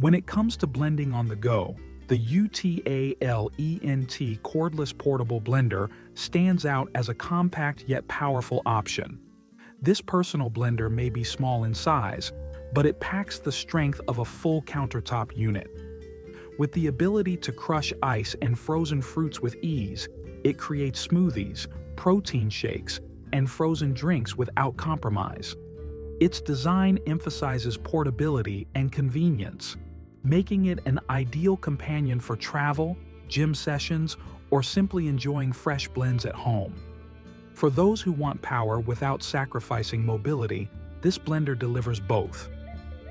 When it comes to blending on the go, the UTALENT Cordless Portable Blender stands out as a compact yet powerful option. This personal blender may be small in size, but it packs the strength of a full countertop unit. With the ability to crush ice and frozen fruits with ease, it creates smoothies, protein shakes, and frozen drinks without compromise. Its design emphasizes portability and convenience, making it an ideal companion for travel, gym sessions, or simply enjoying fresh blends at home. For those who want power without sacrificing mobility, this blender delivers both.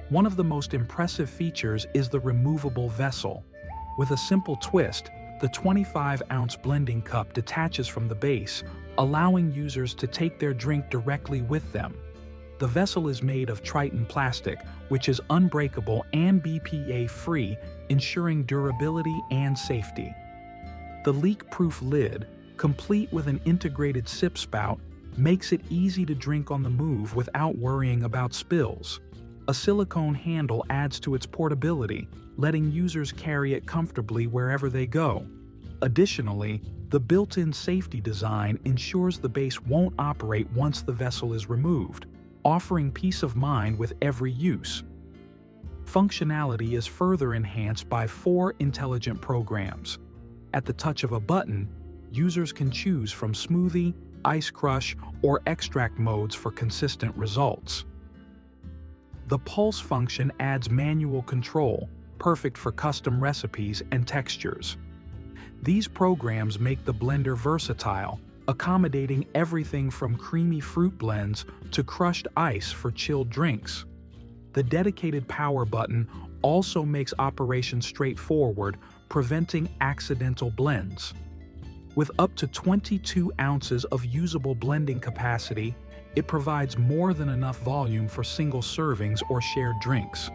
One of the most impressive features is the removable vessel. With a simple twist, the 25-ounce blending cup detaches from the base, allowing users to take their drink directly with them. The vessel is made of Tritan plastic, which is unbreakable and BPA-free, ensuring durability and safety. The leak-proof lid, complete with an integrated sip spout, makes it easy to drink on the move without worrying about spills. A silicone handle adds to its portability, letting users carry it comfortably wherever they go. Additionally, the built-in safety design ensures the base won't operate once the vessel is removed, offering peace of mind with every use. Functionality is further enhanced by 4 intelligent programs. At the touch of a button, users can choose from smoothie, ice crush, or extract modes for consistent results. The pulse function adds manual control, perfect for custom recipes and textures. These programs make the blender versatile, accommodating everything from creamy fruit blends to crushed ice for chilled drinks. The dedicated power button also makes operation straightforward, preventing accidental blends. With up to 22 ounces of usable blending capacity, it provides more than enough volume for single servings or shared drinks.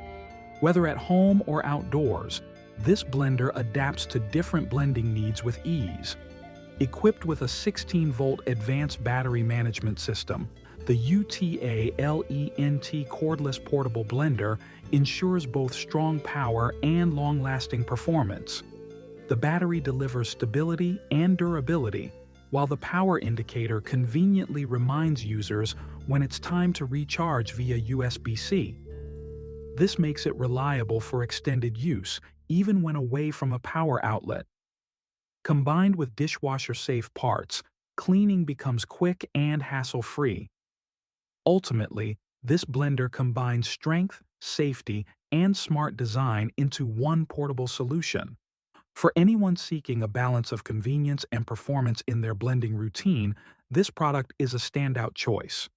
Whether at home or outdoors, this blender adapts to different blending needs with ease. Equipped with a 16-volt advanced battery management system, the UTALENT Cordless Portable Blender ensures both strong power and long-lasting performance. The battery delivers stability and durability, while the power indicator conveniently reminds users when it's time to recharge via USB-C. This makes it reliable for extended use, even when away from a power outlet. Combined with dishwasher-safe parts, cleaning becomes quick and hassle-free. Ultimately, this blender combines strength, safety, and smart design into one portable solution. For anyone seeking a balance of convenience and performance in their blending routine, this product is a standout choice.